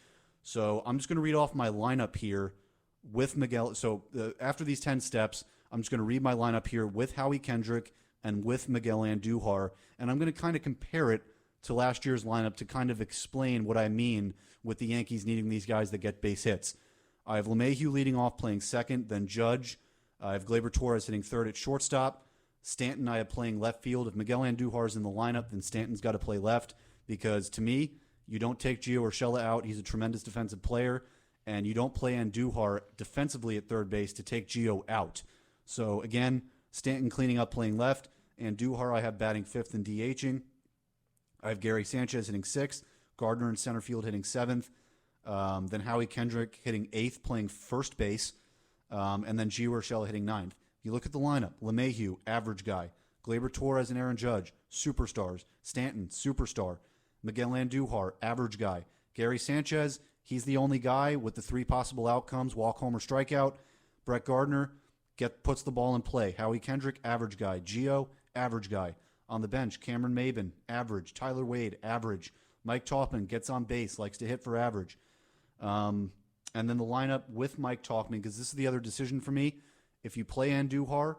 So I'm just going to read off my lineup here with Miguel. So after these 10 steps, I'm just going to read my lineup here with Howie Kendrick and with Miguel Andujar. And I'm going to kind of compare it to last year's lineup to kind of explain what I mean with the Yankees needing these guys that get base hits. I have LeMahieu leading off playing second, then Judge. I have Gleyber Torres hitting third at shortstop. Stanton I have playing left field. If Miguel Andujar is in the lineup, then Stanton's got to play left because to me, you don't take Gio Urshela out. He's a tremendous defensive player. And you don't play Andujar defensively at third base to take Gio out. So again, Stanton cleaning up playing left. Andujar I have batting fifth and DHing. I have Gary Sanchez hitting sixth. Gardner in center field hitting seventh. Then Howie Kendrick hitting eighth playing first base. And then Gio Urshela hitting ninth. You look at the lineup. LeMahieu, average guy. Gleyber Torres and Aaron Judge, superstars. Stanton, superstar. Miguel Andujar, average guy. Gary Sanchez, he's the only guy with the 3 possible outcomes, walk, home, or strikeout. Brett Gardner puts the ball in play. Howie Kendrick, average guy. Gio, average guy. On the bench, Cameron Maybin, average. Tyler Wade, average. Mike Tauchman gets on base, likes to hit for average. And then the lineup with Mike Tauchman, because this is the other decision for me. If you play Andujar,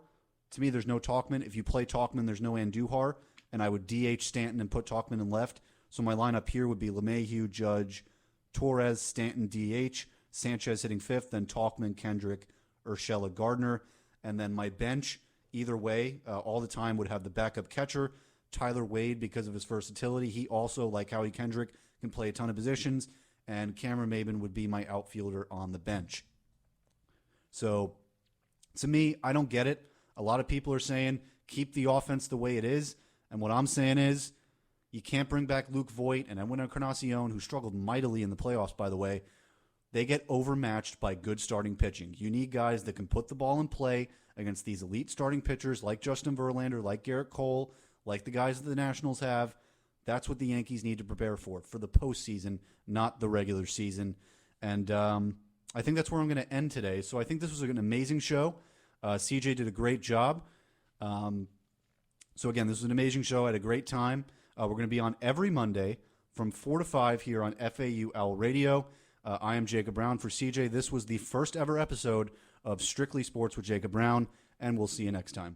to me there's no Tauchman. If you play Tauchman, there's no Andujar. And I would DH Stanton and put Tauchman in left. So my lineup here would be LeMahieu, Judge, Torres, Stanton, DH, Sanchez hitting fifth, then Tauchman, Kendrick, Urshela, Gardner. And then my bench, either way, all the time would have the backup catcher, Tyler Wade, because of his versatility. He also, like Howie Kendrick, can play a ton of positions. And Cameron Maybin would be my outfielder on the bench. So, to me, I don't get it. A lot of people are saying, keep the offense the way it is. And what I'm saying is, you can't bring back Luke Voit and Edwin Encarnacion, who struggled mightily in the playoffs, by the way. They get overmatched by good starting pitching. You need guys that can put the ball in play against these elite starting pitchers like Justin Verlander, like Garrett Cole, like the guys that the Nationals have. That's what the Yankees need to prepare for the postseason, not the regular season. And I think that's where I'm going to end today. So I think this was an amazing show. CJ did a great job. So again, this was an amazing show. I had a great time. We're going to be on every Monday from 4 to 5 here on FAU Owl Radio. I am Jacob Browne for CJ. This was the first ever episode of Strictly Sports with Jacob Browne, and we'll see you next time.